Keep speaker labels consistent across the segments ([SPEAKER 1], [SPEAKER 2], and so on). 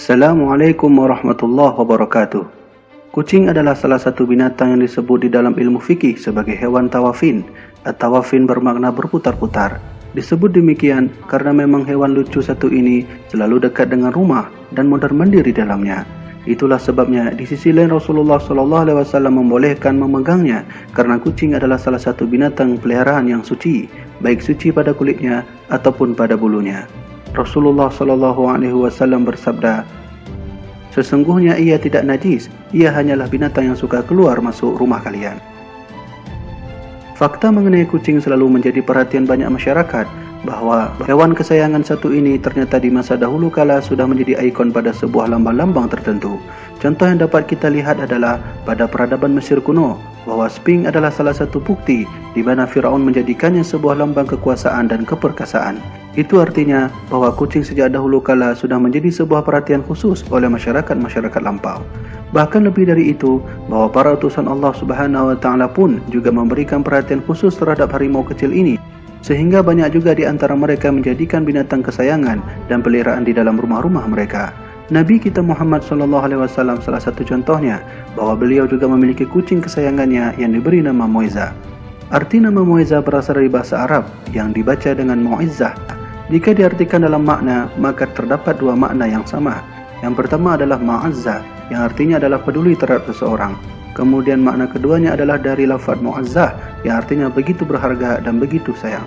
[SPEAKER 1] Assalamualaikum warahmatullahi wabarakatuh. Kucing adalah salah satu binatang yang disebut di dalam ilmu fikih sebagai hewan tawafin. At-tawafin bermakna berputar-putar. Disebut demikian karena memang hewan lucu satu ini selalu dekat dengan rumah dan mondar-mandir di dalamnya. Itulah sebabnya di sisi lain Rasulullah SAW membolehkan memegangnya karena kucing adalah salah satu binatang peliharaan yang suci, baik suci pada kulitnya ataupun pada bulunya. Rasulullah SAW bersabda, "Sesungguhnya ia tidak najis, ia hanyalah binatang yang suka keluar masuk rumah kalian." Fakta mengenai kucing selalu menjadi perhatian banyak masyarakat, bahwa hewan kesayangan satu ini ternyata di masa dahulu kala sudah menjadi ikon pada sebuah lambang-lambang tertentu. Contoh yang dapat kita lihat adalah pada peradaban Mesir kuno, bahwa Sphinx adalah salah satu bukti di mana Firaun menjadikannya sebuah lambang kekuasaan dan keperkasaan. Itu artinya bahwa kucing sejak dahulu kala sudah menjadi sebuah perhatian khusus oleh masyarakat-masyarakat lampau. Bahkan lebih dari itu, bahwa para utusan Allah Subhanahu wa Ta'ala pun juga memberikan perhatian khusus terhadap harimau kecil ini, sehingga banyak juga di antara mereka menjadikan binatang kesayangan dan peliharaan di dalam rumah-rumah mereka. Nabi kita Muhammad SAW salah satu contohnya, bahwa beliau juga memiliki kucing kesayangannya yang diberi nama Muizzah. Arti nama Muizzah berasal dari bahasa Arab yang dibaca dengan Muizzah. Jika diartikan dalam makna, maka terdapat dua makna yang sama. Yang pertama adalah ma'azzah, yang artinya adalah peduli terhadap seseorang. Kemudian makna keduanya adalah dari lafaz mu'azzah, yang artinya begitu berharga dan begitu sayang.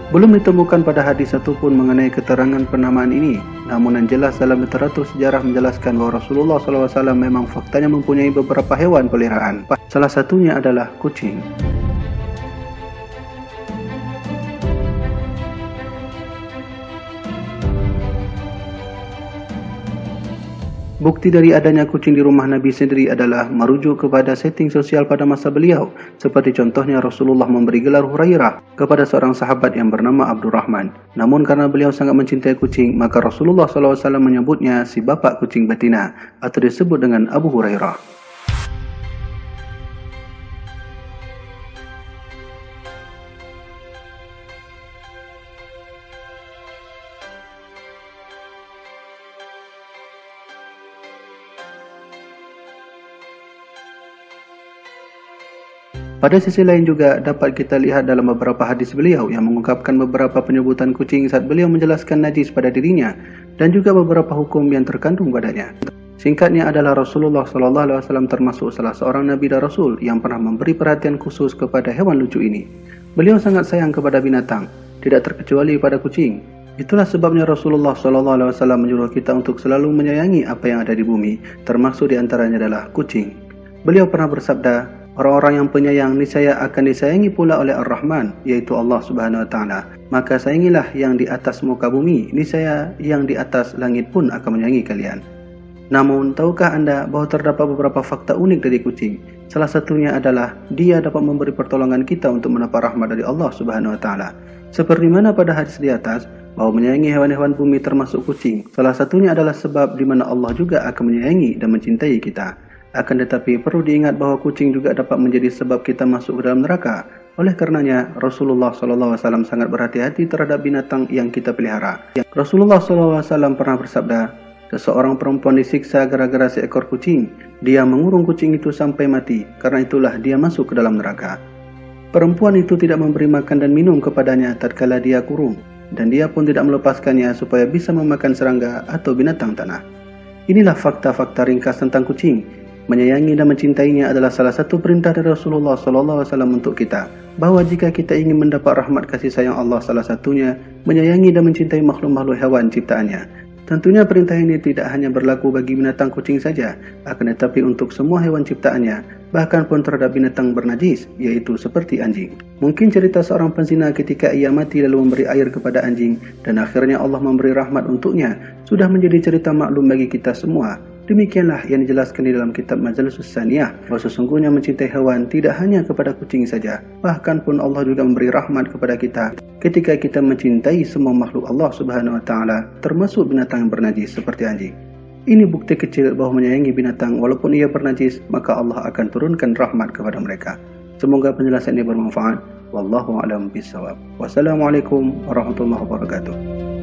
[SPEAKER 1] Belum ditemukan pada hadis satupun mengenai keterangan penamaan ini, namun yang jelas dalam literatur sejarah menjelaskan bahwa Rasulullah SAW memang faktanya mempunyai beberapa hewan peliharaan. Salah satunya adalah kucing. Bukti dari adanya kucing di rumah Nabi sendiri adalah merujuk kepada setting sosial pada masa beliau. Seperti contohnya Rasulullah memberi gelar Hurairah kepada seorang sahabat yang bernama Abdurrahman. Namun karena beliau sangat mencintai kucing, maka Rasulullah SAW menyebutnya si bapak kucing betina, atau disebut dengan Abu Hurairah. Pada sisi lain juga dapat kita lihat dalam beberapa hadis beliau yang mengungkapkan beberapa penyebutan kucing saat beliau menjelaskan najis pada dirinya dan juga beberapa hukum yang terkandung padanya. Singkatnya adalah Rasulullah SAW termasuk salah seorang Nabi dan Rasul yang pernah memberi perhatian khusus kepada hewan lucu ini. Beliau sangat sayang kepada binatang, tidak terkecuali pada kucing. Itulah sebabnya Rasulullah SAW menyuruh kita untuk selalu menyayangi apa yang ada di bumi, termasuk diantaranya adalah kucing. Beliau pernah bersabda, "Orang-orang yang penyayang niscaya akan disayangi pula oleh Ar-Rahman, yaitu Allah Subhanahu wa Ta'ala. Maka sayangilah yang di atas muka bumi, niscaya yang di atas langit pun akan menyayangi kalian." Namun, tahukah Anda bahwa terdapat beberapa fakta unik dari kucing? Salah satunya adalah dia dapat memberi pertolongan kita untuk mendapat rahmat dari Allah Subhanahu wa Ta'ala. Seperti mana pada hadis di atas, bahwa menyayangi hewan-hewan bumi termasuk kucing, salah satunya adalah sebab di mana Allah juga akan menyayangi dan mencintai kita. Akan tetapi perlu diingat bahwa kucing juga dapat menjadi sebab kita masuk ke dalam neraka. Oleh karenanya Rasulullah SAW sangat berhati-hati terhadap binatang yang kita pelihara. Rasulullah SAW pernah bersabda, "Seseorang perempuan disiksa gara-gara seekor kucing. Dia mengurung kucing itu sampai mati, karena itulah dia masuk ke dalam neraka." Perempuan itu tidak memberi makan dan minum kepadanya tatkala dia kurung, dan dia pun tidak melepaskannya supaya bisa memakan serangga atau binatang tanah. Inilah fakta-fakta ringkas tentang kucing. Menyayangi dan mencintainya adalah salah satu perintah dari Rasulullah SAW untuk kita, bahwa jika kita ingin mendapat rahmat kasih sayang Allah, salah satunya menyayangi dan mencintai makhluk-makhluk hewan ciptaannya. Tentunya perintah ini tidak hanya berlaku bagi binatang kucing saja, akan tetapi untuk semua hewan ciptaannya, bahkan pun terhadap binatang bernajis, yaitu seperti anjing. Mungkin cerita seorang penzina ketika ia mati lalu memberi air kepada anjing, dan akhirnya Allah memberi rahmat untuknya, sudah menjadi cerita maklum bagi kita semua. Demikianlah yang dijelaskan di dalam kitab Majalisus Saniyah, bahwa sesungguhnya mencintai hewan tidak hanya kepada kucing saja, bahkan pun Allah juga memberi rahmat kepada kita ketika kita mencintai semua makhluk Allah Subhanahu wa Ta'ala, termasuk binatang yang bernajis seperti anjing. Ini bukti kecil bahwa menyayangi binatang walaupun ia bernajis, maka Allah akan turunkan rahmat kepada mereka. Semoga penjelasan ini bermanfaat. Wallahu a'lam bishawab. Wassalamualaikum warahmatullahi wabarakatuh.